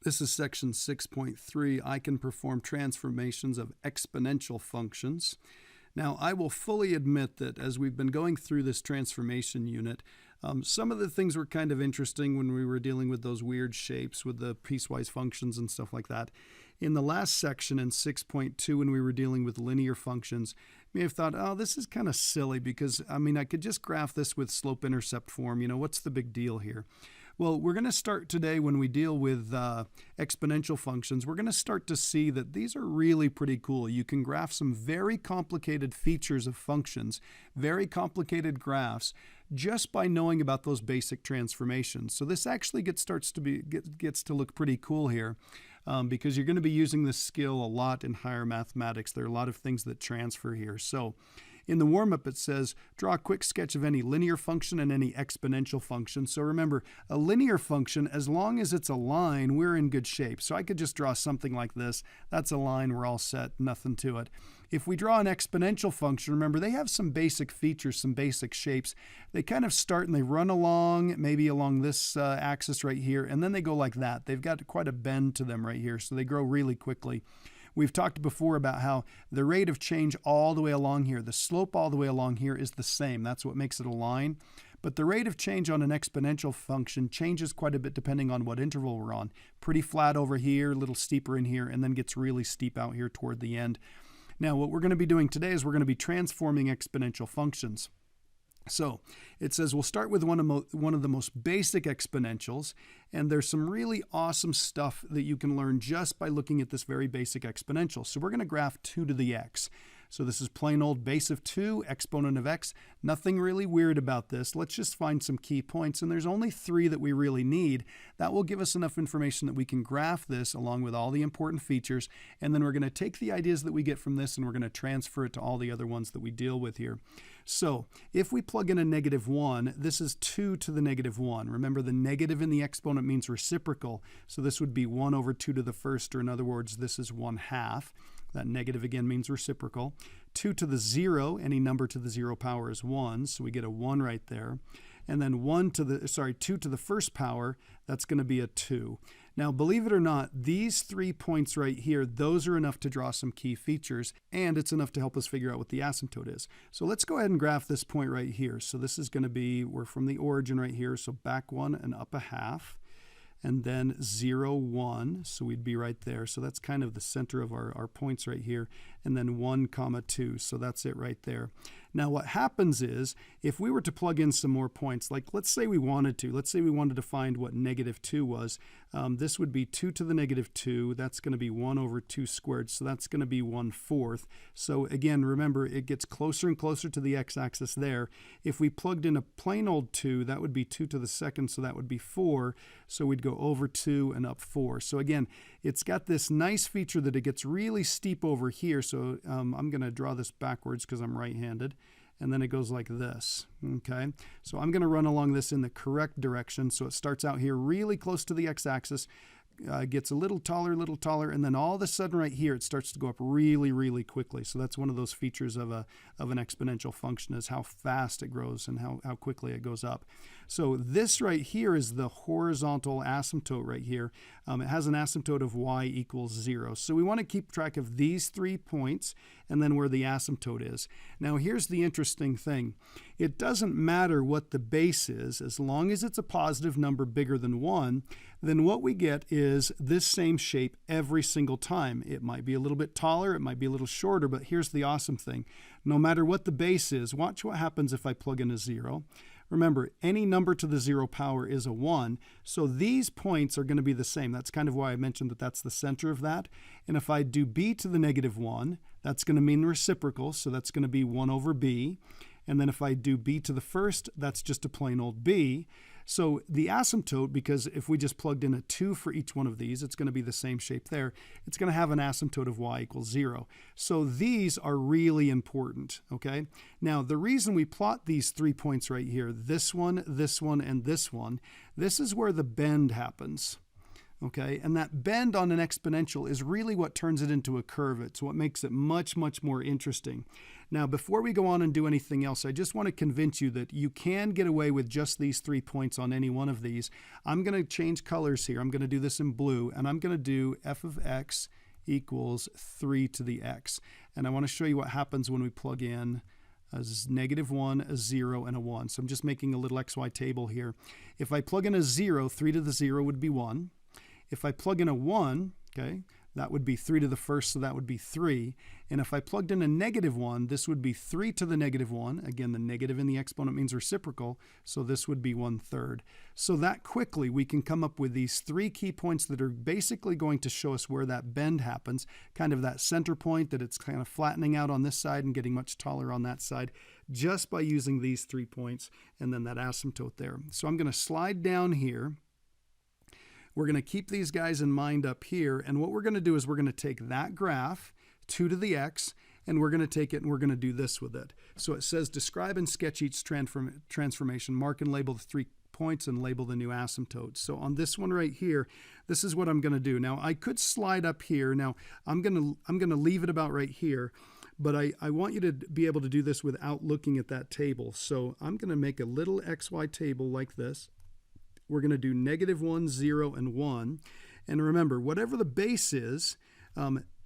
This is section 6.3. I can perform transformations of exponential functions. Now, I will fully admit that as we've been going through this transformation unit, some of the things were kind of interesting when we were dealing with those weird shapes with the piecewise functions and stuff like that. In the last section in 6.2, when we were dealing with linear functions, you may have thought, oh, this is kind of silly because, I could just graph this with slope-intercept form. What's the big deal here? Well, we're going to start today when we deal with exponential functions. We're going to start to see that these are really pretty cool. You can graph some very complicated features of functions, very complicated graphs, just by knowing about those basic transformations. So this actually gets to look pretty cool here because you're going to be using this skill a lot in higher mathematics. There are a lot of things that transfer here. So in the warm-up, it says, draw a quick sketch of any linear function and any exponential function. So remember, a linear function, as long as it's a line, we're in good shape. So I could just draw something like this. That's a line. We're all set. Nothing to it. If we draw an exponential function, remember, they have some basic features, some basic shapes. They kind of start and they run along, maybe along this axis right here, and then they go like that. They've got quite a bend to them right here, so they grow really quickly. We've talked before about how the rate of change all the way along here, the slope all the way along here is the same. That's what makes it a line. But the rate of change on an exponential function changes quite a bit depending on what interval we're on. Pretty flat over here, a little steeper in here, and then gets really steep out here toward the end. Now, what we're going to be doing today is we're going to be transforming exponential functions. So it says we'll start with one of the most basic exponentials, and there's some really awesome stuff that you can learn just by looking at this very basic exponential. So we're going to graph 2 to the x. So this is plain old base of 2, exponent of x. Nothing really weird about this. Let's just find some key points, and there's only 3 that we really need. That will give us enough information that we can graph this along with all the important features, and then we're going to take the ideas that we get from this and we're going to transfer it to all the other ones that we deal with here. So if we plug in a -1, this is 2 to the -1. Remember, the negative in the exponent means reciprocal, so this would be 1 over 2 to the first, or in other words, this is 1/2. That negative again means reciprocal. 2 to the 0, any number to the 0 power is 1, so we get a 1 right there. And then 2 to the first power, that's going to be a 2. Now, believe it or not, these 3 points right here, those are enough to draw some key features, and it's enough to help us figure out what the asymptote is. So let's go ahead and graph this point right here. So this is going to be, we're from the origin right here, so back 1 and up 1/2. And then 0, 1, so we'd be right there. So that's kind of the center of our points right here. And then 1, 2, so that's it right there. Now what happens is, if we were to plug in some more points, like let's say we wanted to find what -2 was, this would be 2 to the -2, that's going to be 1 over 2 squared, so that's going to be 1/4. So again, remember, it gets closer and closer to the x-axis there. If we plugged in a plain old 2, that would be 2 to the second, so that would be 4, so we'd go over 2 and up 4. So again, it's got this nice feature that it gets really steep over here, so I'm going to draw this backwards because I'm right-handed. And then it goes like this, okay? So I'm going to run along this in the correct direction. So it starts out here really close to the x-axis, gets a little taller, and then all of a sudden right here, it starts to go up really, really quickly. So that's one of those features of an exponential function, is how fast it grows and how quickly it goes up. So this right here is the horizontal asymptote right here. It has an asymptote of y equals 0. So we want to keep track of these 3 points and then where the asymptote is. Now here's the interesting thing. It doesn't matter what the base is, as long as it's a positive number bigger than 1, then what we get is this same shape every single time. It might be a little bit taller, it might be a little shorter, but here's the awesome thing. No matter what the base is, watch what happens if I plug in a 0. Remember, any number to the 0 power is a 1, so these points are going to be the same. That's kind of why I mentioned that that's the center of that. And if I do b to the -1, that's going to mean reciprocal, so that's going to be 1 over b. And then if I do b to the first, that's just a plain old b. So the asymptote, because if we just plugged in a 2 for each one of these, it's going to be the same shape there. It's going to have an asymptote of y equals 0. So these are really important, okay? Now, the reason we plot these 3 points right here, this one, and this one, this is where the bend happens. Okay, and that bend on an exponential is really what turns it into a curve. It's what makes it much, much more interesting. Now, before we go on and do anything else, I just want to convince you that you can get away with just these 3 points on any one of these. I'm going to change colors here. I'm going to do this in blue, and I'm going to do f of x equals 3 to the x. And I want to show you what happens when we plug in a -1, a 0, and a 1. So I'm just making a little xy table here. If I plug in a 0, 3 to the 0 would be 1. If I plug in a 1, okay, that would be 3 to the first, so that would be 3. And if I plugged in a -1, this would be 3 to the -1. Again, the negative in the exponent means reciprocal, so this would be 1/3. So that quickly we can come up with these 3 key points that are basically going to show us where that bend happens, kind of that center point that it's kind of flattening out on this side and getting much taller on that side, just by using these 3 points and then that asymptote there. So I'm going to slide down here. We're going to keep these guys in mind up here, and what we're going to do is we're going to take that graph, 2 to the x, and we're going to take it and we're going to do this with it. So it says describe and sketch each transformation, mark and label the 3 points and label the new asymptotes. So on this one right here, this is what I'm going to do. Now I could slide up here. Now I'm going to leave it about right here, but I want you to be able to do this without looking at that table. So I'm going to make a little XY table like this. We're going to do -1, 0, and 1. And remember, whatever the base is,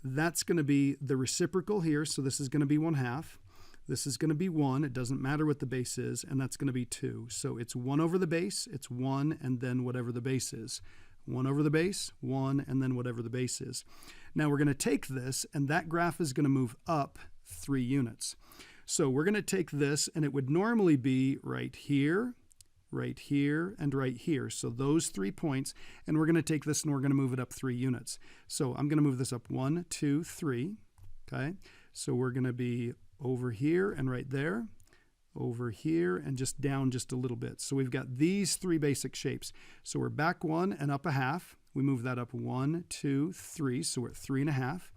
that's going to be the reciprocal here. So this is going to be 1/2. This is going to be 1. It doesn't matter what the base is, and that's going to be 2. So it's 1 over the base, it's 1, and then whatever the base is. 1 over the base, 1, and then whatever the base is. Now we're going to take this, and that graph is going to move up 3 units. So we're going to take this, and it would normally be right here, and right here. So those 3 points, and we're going to take this and we're going to move it up 3 units. So I'm going to move this up 1, 2, 3. Okay, so we're going to be over here and right there, over here, and just down just a little bit. So we've got these 3 basic shapes. So we're back 1 and up 1/2. We move that up 1, 2, 3. So we're at 3.5.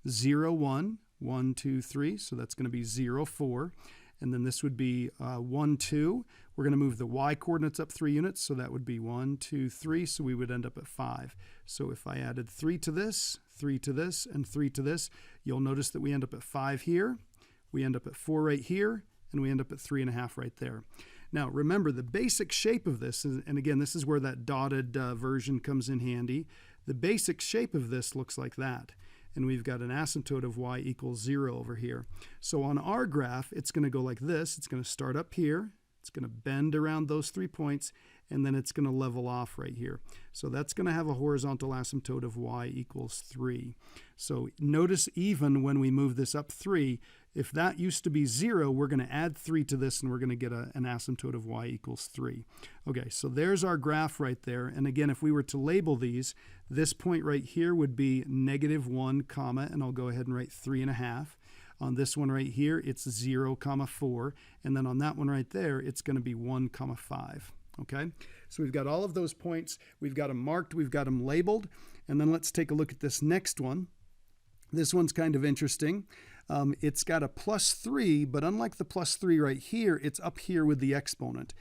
0, 1, 1, 2, 3. So that's going to be 0, 4. And then this would be 1, 2. We're going to move the y coordinates up 3 units, so that would be 1, 2, 3, so we would end up at 5. So if I added 3 to this, 3 to this, and 3 to this, you'll notice that we end up at 5 here, we end up at 4 right here, and we end up at 3.5 right there. Now remember, the basic shape of this, and again, this is where that dotted version comes in handy, the basic shape of this looks like that. And we've got an asymptote of y equals 0 over here. So on our graph, it's going to go like this. It's going to start up here. It's going to bend around those 3 points, and then it's going to level off right here. So that's going to have a horizontal asymptote of y equals 3. So notice even when we move this up 3, if that used to be 0, we're going to add 3 to this, and we're going to get an asymptote of y equals 3. Okay, so there's our graph right there. And again, if we were to label these, this point right here would be -1, comma, and I'll go ahead and write 3.5. On this one right here, it's 0, 4. And then on that one right there, it's going to be 1, 5. Okay, so we've got all of those points. We've got them marked. We've got them labeled. And then let's take a look at this next one. This one's kind of interesting. It's got a +3, but unlike the +3 right here, it's up here with the exponent.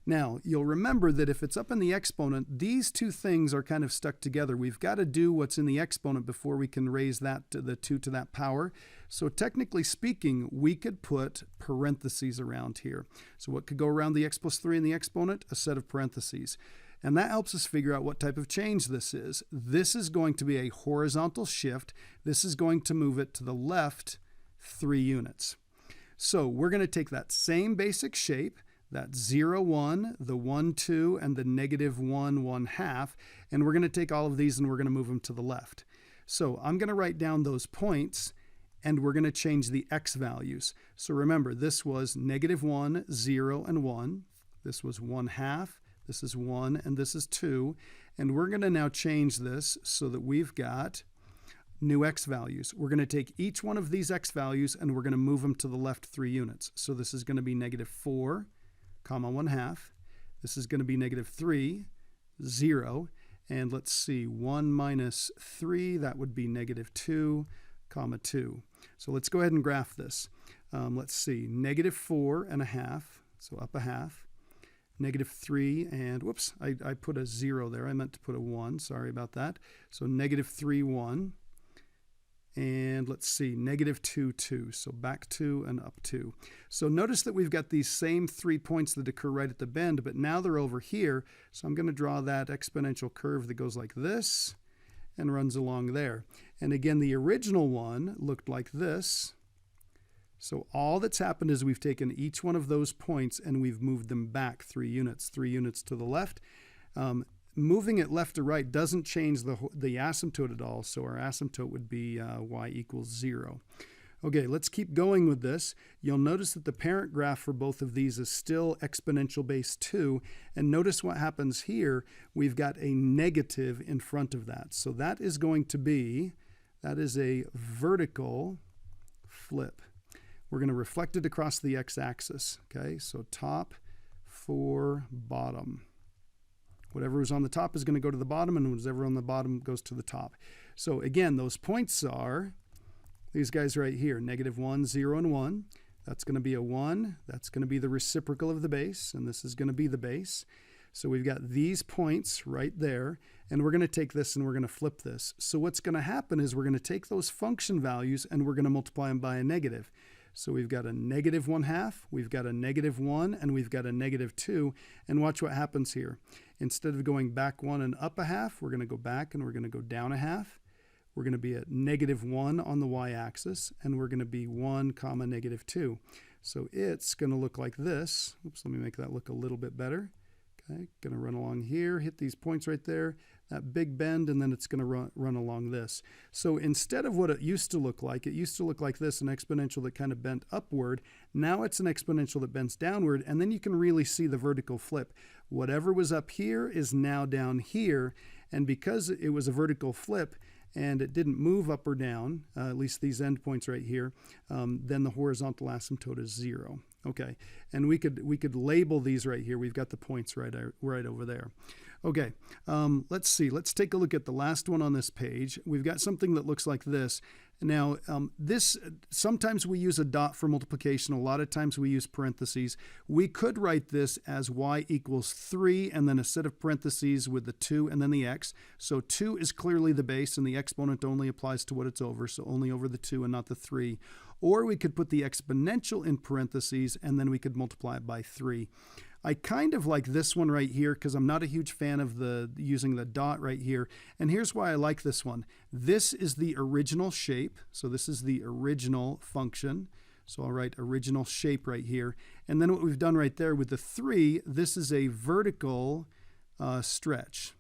Now, you'll remember that if it's up in the exponent, these 2 things are kind of stuck together. We've got to do what's in the exponent before we can raise that to the 2 to that power. So technically speaking, we could put parentheses around here. So what could go around the x plus 3 in the exponent? A set of parentheses. And that helps us figure out what type of change this is. This is going to be a horizontal shift. This is going to move it to the left 3 units. So we're going to take that same basic shape, that 0, 1, the 1, 2, and the -1, 1/2, and we're going to take all of these and we're going to move them to the left. So I'm going to write down those points, and we're going to change the x values. So remember, this was -1, 0, and 1. This was 1/2. This is 1, and this is 2. And we're going to now change this so that we've got new x values. We're going to take each one of these x values, and we're going to move them to the left 3 units. So this is going to be -4, 1/2. This is going to be -3, 0. And let's see, 1 minus 3, that would be -2, 2. So let's go ahead and graph this. Let's see, -4.5, so up 1/2. negative 3, and whoops, I put a 0 there. I meant to put a 1. Sorry about that. So negative 3, 1. And let's see, negative 2, 2. So back 2 and up 2. So notice that we've got these same 3 points that occur right at the bend, but now they're over here. So I'm going to draw that exponential curve that goes like this and runs along there. And again, the original one looked like this. So all that's happened is we've taken each one of those points and we've moved them back 3 units to the left. Moving it left to right doesn't change the asymptote at all, so our asymptote would be y equals 0. Okay, let's keep going with this. You'll notice that the parent graph for both of these is still exponential base 2, and notice what happens here. We've got a negative in front of that, so that is going to be, that is a vertical flip. We're going to reflect it across the x-axis, okay? So top for bottom. Whatever was on the top is going to go to the bottom, and whatever on the bottom goes to the top. So again, those points are these guys right here, negative 1, 0, and 1. That's going to be a 1. That's going to be the reciprocal of the base, and this is going to be the base. So we've got these points right there, and we're going to take this and we're going to flip this. So what's going to happen is we're going to take those function values and we're going to multiply them by a negative. So we've got a negative 1/2, we've got a negative 1, and we've got a negative 2. And watch what happens here. Instead of going back 1 and up 1/2, we're going to go back and we're going to go down 1/2. We're going to be at negative 1 on the y-axis, and we're going to be 1 comma negative 2. So it's going to look like this. Oops, let me make that look a little bit better. Okay, going to run along here, hit these points right there, that big bend, and then it's going to run along this. So instead of what it used to look like this, an exponential that kind of bent upward. Now it's an exponential that bends downward, and then you can really see the vertical flip. Whatever was up here is now down here, and because it was a vertical flip, and it didn't move up or down, at least these endpoints right here, then the horizontal asymptote is 0. Okay, and we could label these right here. We've got the points right over there. Okay, let's see. Let's take a look at the last one on this page. We've got something that looks like this. Now, sometimes we use a dot for multiplication. A lot of times we use parentheses. We could write this as y equals 3 and then a set of parentheses with the 2 and then the x. So 2 is clearly the base, and the exponent only applies to what it's over, so only over the 2 and not the 3. Or we could put the exponential in parentheses, and then we could multiply it by 3. I kind of like this one right here because I'm not a huge fan of using the dot right here. And here's why I like this one. This is the original shape. So this is the original function. So I'll write original shape right here. And then what we've done right there with the 3, this is a vertical stretch.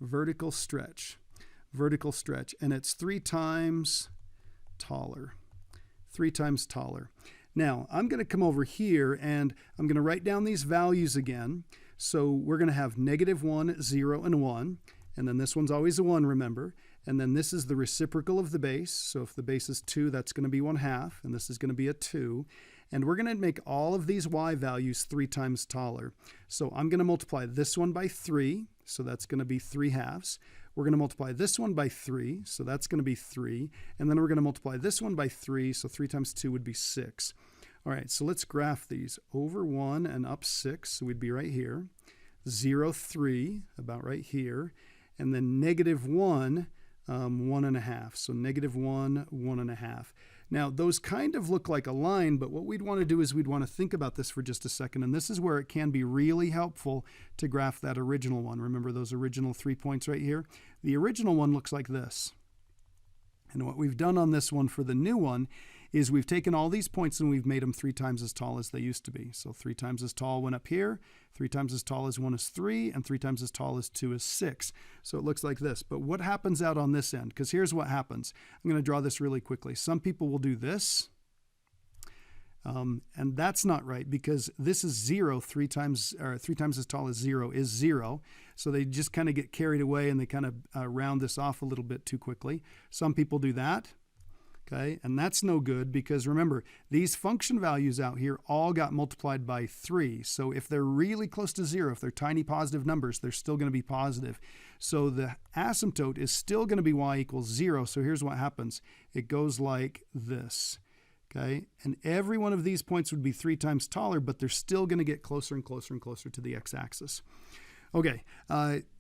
Vertical stretch. Vertical stretch. And it's 3 times taller. 3 times taller. Now, I'm going to come over here and I'm going to write down these values again. So we're going to have negative 1, 0, and 1. And then this one's always a 1, remember. And then this is the reciprocal of the base. So if the base is 2, that's going to be 1/2. And this is going to be a 2. And we're going to make all of these y values 3 times taller. So I'm going to multiply this one by 3. So that's going to be 3/2. We're going to multiply this one by 3, so that's going to be 3. And then we're going to multiply this one by 3, so 3 times 2 would be 6. All right, so let's graph these. Over 1 and up 6, so we'd be right here. 0, 3, about right here. And then negative 1, 1.5. So negative 1, 1.5. Now, those kind of look like a line, but what we'd want to do is we'd want to think about this for just a second, and this is where it can be really helpful to graph that original one. Remember those original 3 points right here? The original one looks like this. And what we've done on this one for the new one is we've taken all these points and we've made them 3 times as tall as they used to be. So 3 times as tall went up here, 3 times as tall as 1 is 3, and 3 times as tall as 2 is 6. So it looks like this. But what happens out on this end? Because here's what happens. I'm going to draw this really quickly. Some people will do this. And that's not right because this is 0. 3 times as tall as 0 is 0. So they just kind of get carried away and they kind of round this off a little bit too quickly. Some people do that. Okay, and that's no good because remember, these function values out here all got multiplied by 3. So if they're really close to 0, if they're tiny positive numbers, they're still going to be positive. So the asymptote is still going to be y equals 0. So here's what happens. It goes like this. Okay, and every one of these points would be 3 times taller, but they're still going to get closer and closer and closer to the x-axis. Okay,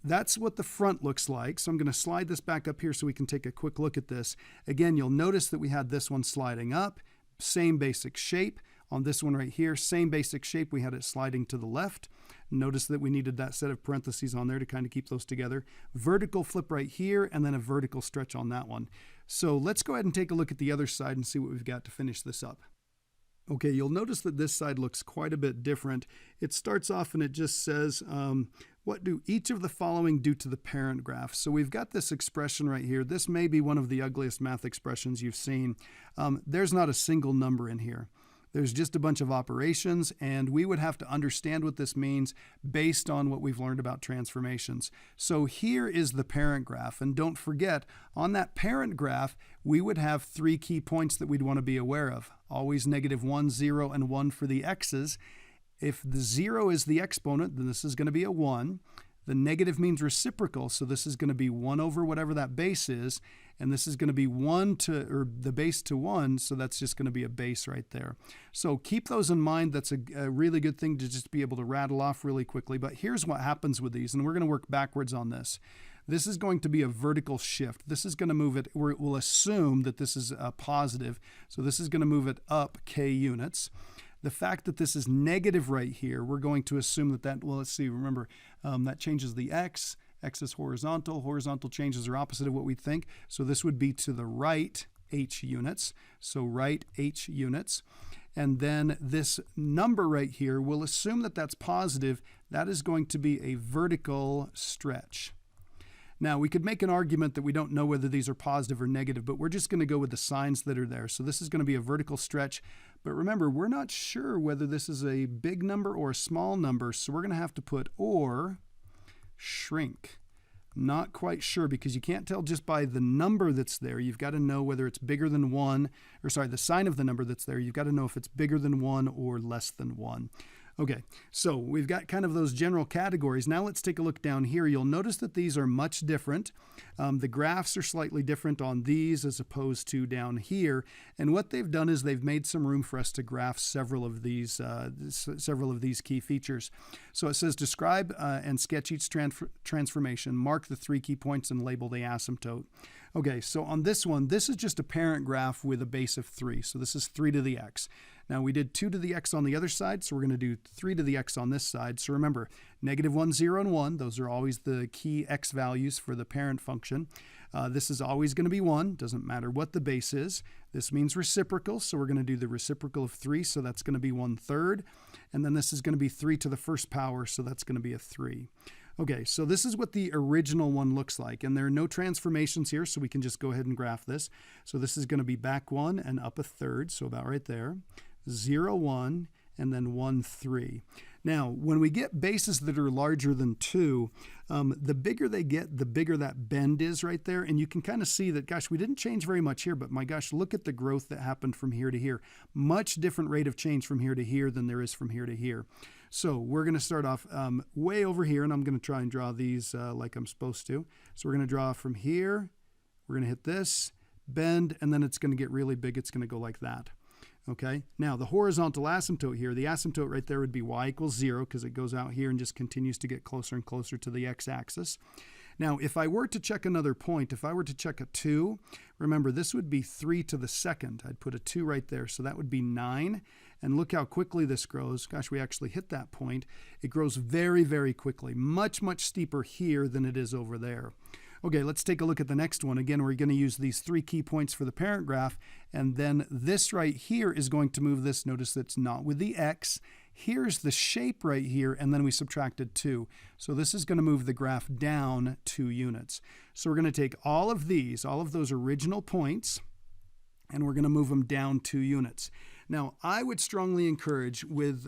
that's what the front looks like. So I'm going to slide this back up here so we can take a quick look at this. Again, you'll notice that we had this one sliding up, same basic shape. On this one right here, same basic shape, we had it sliding to the left. Notice that we needed that set of parentheses on there to kind of keep those together. Vertical flip right here, and then a vertical stretch on that one. So let's go ahead and take a look at the other side and see what we've got to finish this up. Okay, you'll notice that this side looks quite a bit different. It starts off and it just says, what do each of the following do to the parent graph? So we've got this expression right here. This may be one of the ugliest math expressions you've seen. There's not a single number in here. There's just a bunch of operations, and we would have to understand what this means based on what we've learned about transformations. So here is the parent graph, and don't forget, on that parent graph, we would have 3 key points that we'd want to be aware of. Always -1, 0, and 1 for the x's. If the 0 is the exponent, then this is going to be a 1. The negative means reciprocal, so this is going to be 1 over whatever that base is, and this is going to be 1 to, or the base to 1, so that's just going to be a base right there. So keep those in mind. That's a really good thing to just be able to rattle off really quickly. But here's what happens with these, and we're going to work backwards on this. This is going to be a vertical shift. This is going to move it, or we'll assume that this is a positive, so this is going to move it up k units. The fact that this is negative right here, we're going to assume that, well, let's see, remember, that changes the x. X is horizontal. Horizontal changes are opposite of what we think. So this would be to the right h units. So right h units. And then this number right here, we'll assume that that's positive. That is going to be a vertical stretch. Now, we could make an argument that we don't know whether these are positive or negative, but we're just going to go with the signs that are there. So this is going to be a vertical stretch. But remember, we're not sure whether this is a big number or a small number, so we're going to have to put or shrink. Not quite sure, because you can't tell just by the number that's there. You've got to know whether it's bigger than 1, or sorry, the sign of the number that's there. You've got to know if it's bigger than 1 or less than 1. Okay, so we've got kind of those general categories. Now let's take a look down here. You'll notice that these are much different. The graphs are slightly different on these as opposed to down here. And what they've done is they've made some room for us to graph several of these key features. So it says describe and sketch each transformation, mark the 3 key points, and label the asymptote. Okay, so on this one, this is just a parent graph with a base of 3. So this is 3 to the x. Now we did 2 to the x on the other side, so we're going to do 3 to the x on this side. So remember, -1, 0, and 1, those are always the key x values for the parent function. This is always going to be 1, doesn't matter what the base is. This means reciprocal, so we're going to do the reciprocal of 3, so that's going to be 1/3. And then this is going to be 3 to the first power, so that's going to be a 3. Okay, so this is what the original one looks like, and there are no transformations here, so we can just go ahead and graph this. So this is going to be back 1 and up 1/3, so about right there. 0, 1, and then 1, 3. Now, when we get bases that are larger than 2, the bigger they get, the bigger that bend is right there. And you can kind of see that, gosh, we didn't change very much here, but my gosh, look at the growth that happened from here to here. Much different rate of change from here to here than there is from here to here. So we're going to start off way over here, and I'm going to try and draw these like I'm supposed to. So we're going to draw from here. We're going to hit this, bend, and then it's going to get really big. It's going to go like that. Okay, now the horizontal asymptote here, the asymptote right there would be y = 0, because it goes out here and just continues to get closer and closer to the x-axis. Now, if I were to check another point, if I were to check a 2, remember this would be 3 to the second. I'd put a 2 right there, so that would be 9. And look how quickly this grows. Gosh, we actually hit that point. It grows very, very quickly, much, much steeper here than it is over there. Okay, let's take a look at the next one. Again, we're going to use these 3 key points for the parent graph, and then this right here is going to move this. Notice that's not with the x. Here's the shape right here, and then we subtracted 2. So this is going to move the graph down 2 units. So we're going to take all of those original points, and we're going to move them down 2 units. Now, I would strongly encourage with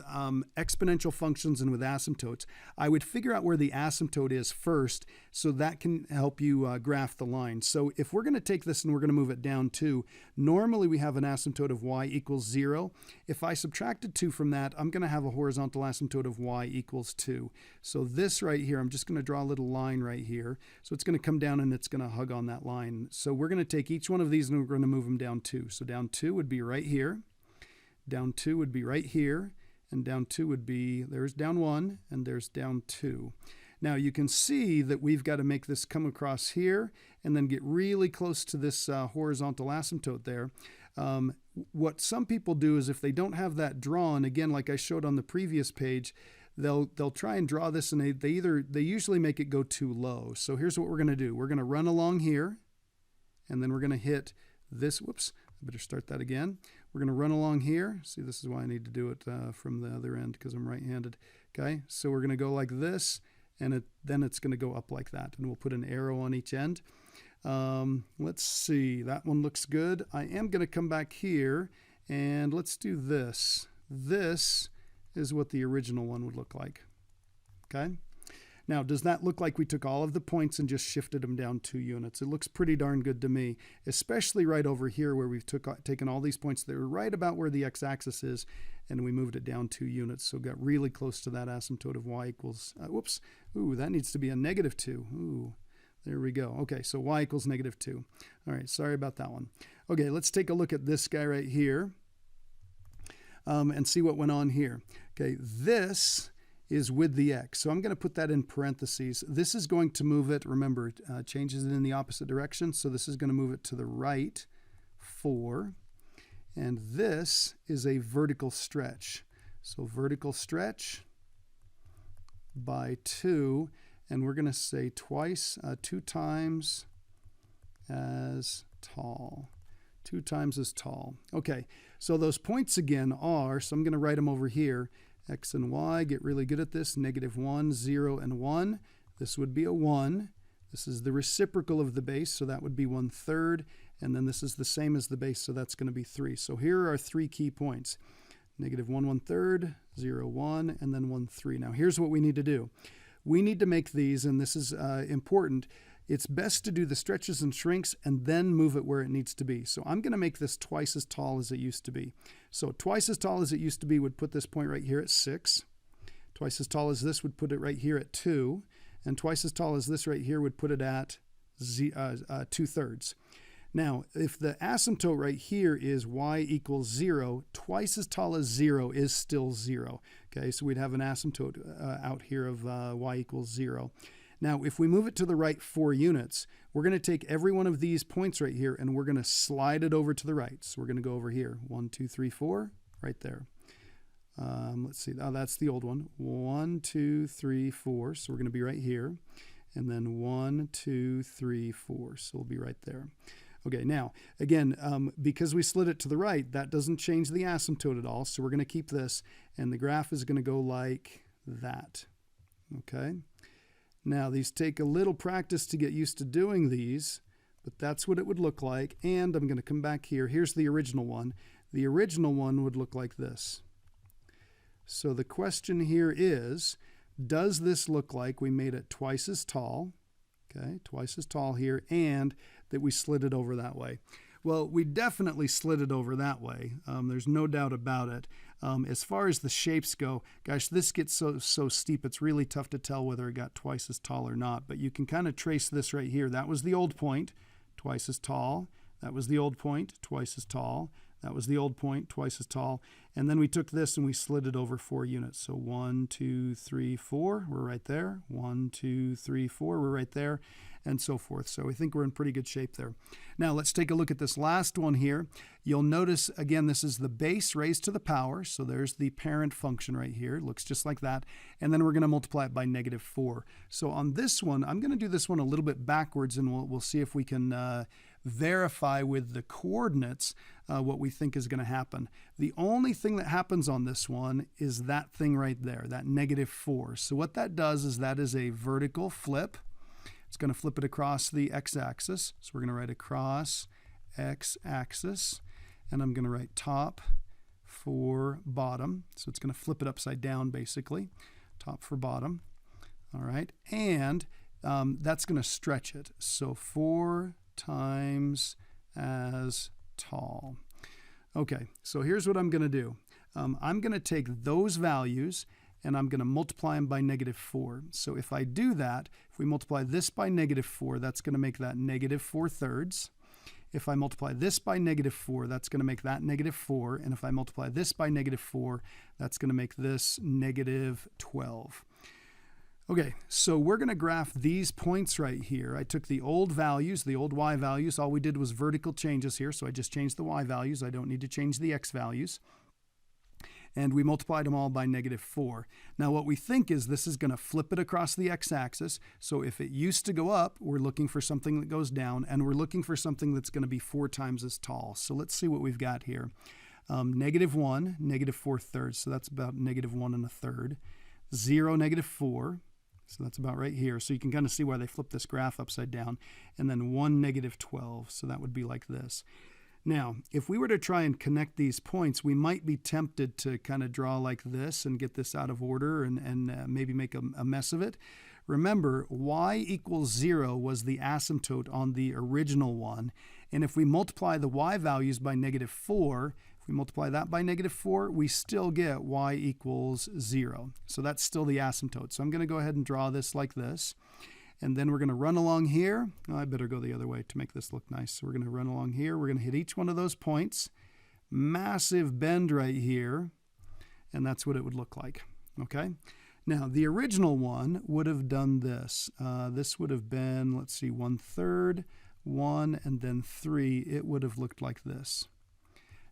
exponential functions and with asymptotes, I would figure out where the asymptote is first, so that can help you graph the line. So if we're going to take this and we're going to move it down 2, normally we have an asymptote of y = 0. If I subtracted 2 from that, I'm going to have a horizontal asymptote of y = 2. So this right here, I'm just going to draw a little line right here. So it's going to come down and it's going to hug on that line. So we're going to take each one of these and we're going to move them down 2. So down 2 would be right here. Down 2 would be right here, and down 2 would be, there's down 1, and there's down 2. Now you can see that we've got to make this come across here and then get really close to this horizontal asymptote there. What some people do is if they don't have that drawn, again, like I showed on the previous page, they'll try and draw this, and they usually make it go too low. So here's what we're going to do. We're going to run along here, and then we're going to hit this. Whoops, I better start that again. We're going to run along here. See, this is why I need to do it from the other end because I'm right-handed. Okay, so we're going to go like this, and then it's going to go up like that, and we'll put an arrow on each end. Let's see, that one looks good. I am going to come back here, and let's do this. This is what the original one would look like. Okay. Now, does that look like we took all of the points and just shifted them down 2 units? It looks pretty darn good to me, especially right over here where we've taken all these points that are right about where the x-axis is, and we moved it down 2 units. So got really close to that asymptote of y equals, whoops, ooh, that needs to be a -2. Ooh, there we go. Okay, so y equals -2. All right, sorry about that one. Okay, let's take a look at this guy right here and see what went on here. Okay, this is with the x. So I'm going to put that in parentheses. This is going to move it, remember, changes it in the opposite direction. So this is going to move it to the right 4. And this is a vertical stretch. So vertical stretch by 2. And we're going to say 2 times as tall. 2 times as tall. Okay, so those points again are, so I'm going to write them over here. X and y, get really good at this, -1, 0, and 1. This would be a 1. This is the reciprocal of the base, so that would be 1/3. And then this is the same as the base, so that's going to be 3. So here are our 3 key points. -1, 1/3, 0, 1, and then 1, 3. Now here's what we need to do. We need to make these, and this is important, it's best to do the stretches and shrinks and then move it where it needs to be. So I'm going to make this twice as tall as it used to be. So twice as tall as it used to be would put this point right here at 6. Twice as tall as this would put it right here at 2. And twice as tall as this right here would put it at 2/3. Now, if the asymptote right here is y equals 0, twice as tall as 0 is still 0. Okay, so we'd have an asymptote out here of y equals 0. Now, if we move it to the right 4 units, we're going to take every one of these points right here and we're going to slide it over to the right. So we're going to go over here. 1, 2, 3, 4, right there. Let's see. Oh, that's the old one. 1, 2, 3, 4. So we're going to be right here. And then 1, 2, 3, 4. So we'll be right there. Okay, now, again, because we slid it to the right, that doesn't change the asymptote at all. So we're going to keep this. And the graph is going to go like that. Okay. Now, these take a little practice to get used to doing these, but that's what it would look like. And I'm going to come back here. Here's the original one. The original one would look like this. So the question here is, does this look like we made it twice as tall? Okay, twice as tall here, and that we slid it over that way. Well, we definitely slid it over that way. There's no doubt about it. As far as the shapes go, gosh, this gets so steep, it's really tough to tell whether it got twice as tall or not. But you can kind of trace this right here. That was the old point, twice as tall. That was the old point, twice as tall. That was the old point, twice as tall. And then we took this and we slid it over 4 units. So 1, 2, 3, 4, we're right there. 1, 2, 3, 4, we're right there, and so forth. So I think we're in pretty good shape there. Now let's take a look at this last one here. You'll notice, again, this is the base raised to the power. So there's the parent function right here. It looks just like that. And then we're going to multiply it by -4. So on this one, I'm going to do this one a little bit backwards, and we'll see if we can verify with the coordinates what we think is going to happen. The only thing that happens on this one is that thing right there, that -4. So what that does is that is a vertical flip. It's going to flip it across the x-axis. So we're going to write across x-axis, and I'm going to write top for bottom. So it's going to flip it upside down, basically, top for bottom. All right, and that's going to stretch it. So 4 times as tall. Okay, so here's what I'm going to do. I'm going to take those values and I'm going to multiply them by -4. So if I do that, if we multiply this by -4, that's going to make that -4/3. If I multiply this by -4, that's going to make that -4. And if I multiply this by -4, that's going to make this -12. Okay, so we're going to graph these points right here. I took the old values, the old y values. All we did was vertical changes here, so I just changed the y values. I don't need to change the x values. And we multiplied them all by -4. Now what we think is this is going to flip it across the x-axis. So if it used to go up, we're looking for something that goes down, and we're looking for something that's going to be 4 times as tall. So let's see what we've got here. -1, -4/3, so that's about -1 1/3. 0, -4. So that's about right here. So you can kind of see why they flipped this graph upside down. And then 1, -12. So that would be like this. Now, if we were to try and connect these points, we might be tempted to kind of draw like this and get this out of order and maybe make a mess of it. Remember, y equals 0 was the asymptote on the original one. And if we multiply the y values by -4, if we multiply that by -4, we still get y equals 0. So that's still the asymptote. So I'm going to go ahead and draw this like this. And then we're going to run along here. Oh, I better go the other way to make this look nice. So we're going to run along here. We're going to hit each one of those points. Massive bend right here. And that's what it would look like. Okay? Now, the original one would have done this. This would have been, let's see, 1/3, 1, and then 3. It would have looked like this.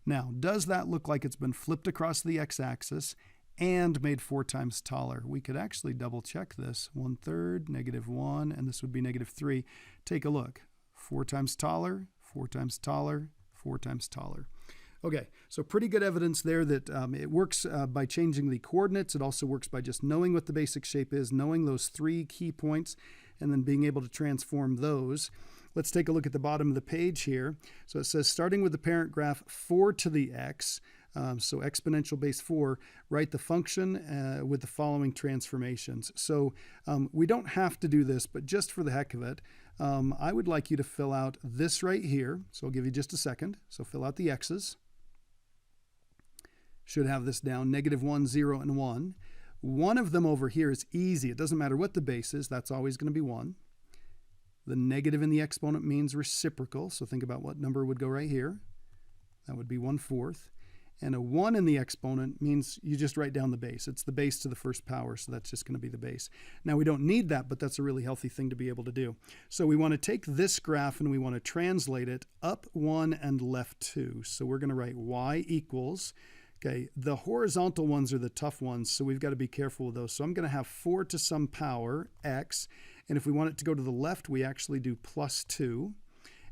Now, does that look like it's been flipped across the x-axis and made 4 times taller? We could actually double check this. 1/3, -1, and this would be -3. Take a look. 4 times taller, 4 times taller, 4 times taller. Okay, so pretty good evidence there that it works by changing the coordinates. It also works by just knowing what the basic shape is, knowing those 3 key points, and then being able to transform those. Let's take a look at the bottom of the page here. So it says, starting with the parent graph 4 to the x, so exponential base 4, write the function with the following transformations. So we don't have to do this, but just for the heck of it, I would like you to fill out this right here. So I'll give you just a second. So fill out the x's. Should have this down, -1, 0, and 1. One of them over here is easy. It doesn't matter what the base is. That's always going to be 1. The negative in the exponent means reciprocal, so think about what number would go right here. That would be 1/4. And a 1 in the exponent means you just write down the base. It's the base to the first power, so that's just going to be the base. Now, we don't need that, but that's a really healthy thing to be able to do. So we want to take this graph and we want to translate it up 1 and left 2. So we're going to write y equals, okay, the horizontal ones are the tough ones, so we've got to be careful with those. So I'm going to have 4 to some power, x, and if we want it to go to the left, we actually do +2.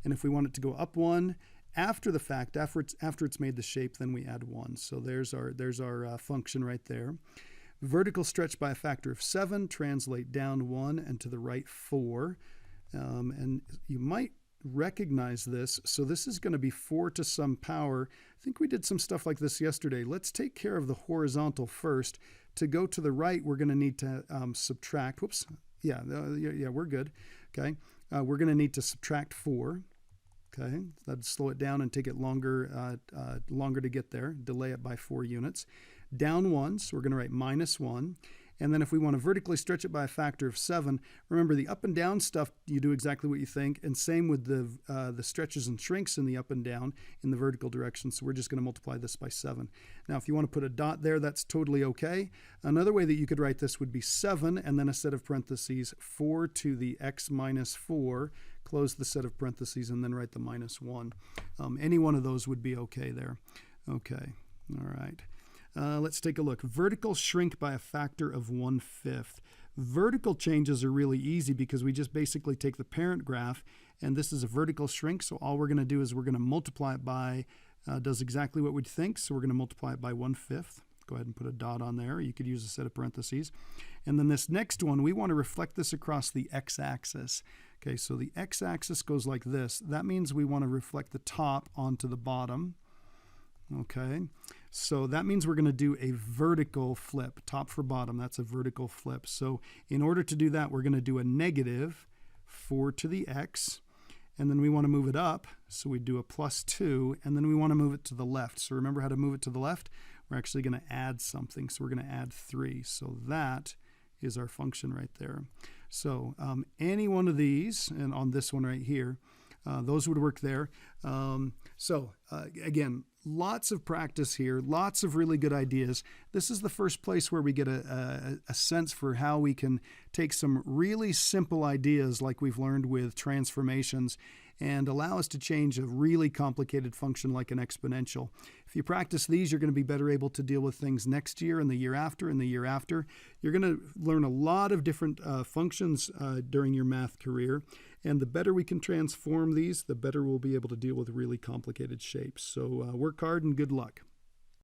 And if we want it to go up 1, after the fact, after it's made the shape, then we add 1. So there's our function right there. Vertical stretch by a factor of 7, translate down 1 and to the right 4. And you might recognize this. So this is going to be 4 to some power. I think we did some stuff like this yesterday. Let's take care of the horizontal first. To go to the right, we're going to need to subtract. Whoops. Yeah, we're good. Okay. We're going to need to subtract 4. Okay, that'd slow it down and take it longer to get there, delay it by 4 units. Down 1, so we're going to write -1. And then if we want to vertically stretch it by a factor of 7, remember the up and down stuff, you do exactly what you think, and same with the stretches and shrinks in the up and down in the vertical direction, so we're just going to multiply this by 7. Now if you want to put a dot there, that's totally okay. Another way that you could write this would be 7, and then a set of parentheses, 4 to the x minus 4, close the set of parentheses, and then write the -1. Any one of those would be okay there. Okay, all right. Let's take a look. Vertical shrink by a factor of 1/5. Vertical changes are really easy because we just basically take the parent graph, and this is a vertical shrink, so all we're going to do is we're going to multiply it by, does exactly what we'd think, so we're going to multiply it by 1/5. Go ahead and put a dot on there. You could use a set of parentheses. And then this next one, we want to reflect this across the x-axis. Okay, so the x-axis goes like this. That means we want to reflect the top onto the bottom. Okay, so that means we're going to do a vertical flip, top for bottom. That's a vertical flip. So in order to do that, we're going to do a -4 to the x, and then we want to move it up, so we do a +2, and then we want to move it to the left. So remember how to move it to the left? We're actually going to add something, so we're going to add 3. So that is our function right there. So any one of these, and on this one right here, Those would work there. Again, lots of practice here, lots of really good ideas. This is the first place where we get a sense for how we can take some really simple ideas like we've learned with transformations and allow us to change a really complicated function like an exponential. If you practice these, you're going to be better able to deal with things next year and the year after and the year after. You're going to learn a lot of different functions during your math career. And the better we can transform these, the better we'll be able to deal with really complicated shapes. So work hard and good luck.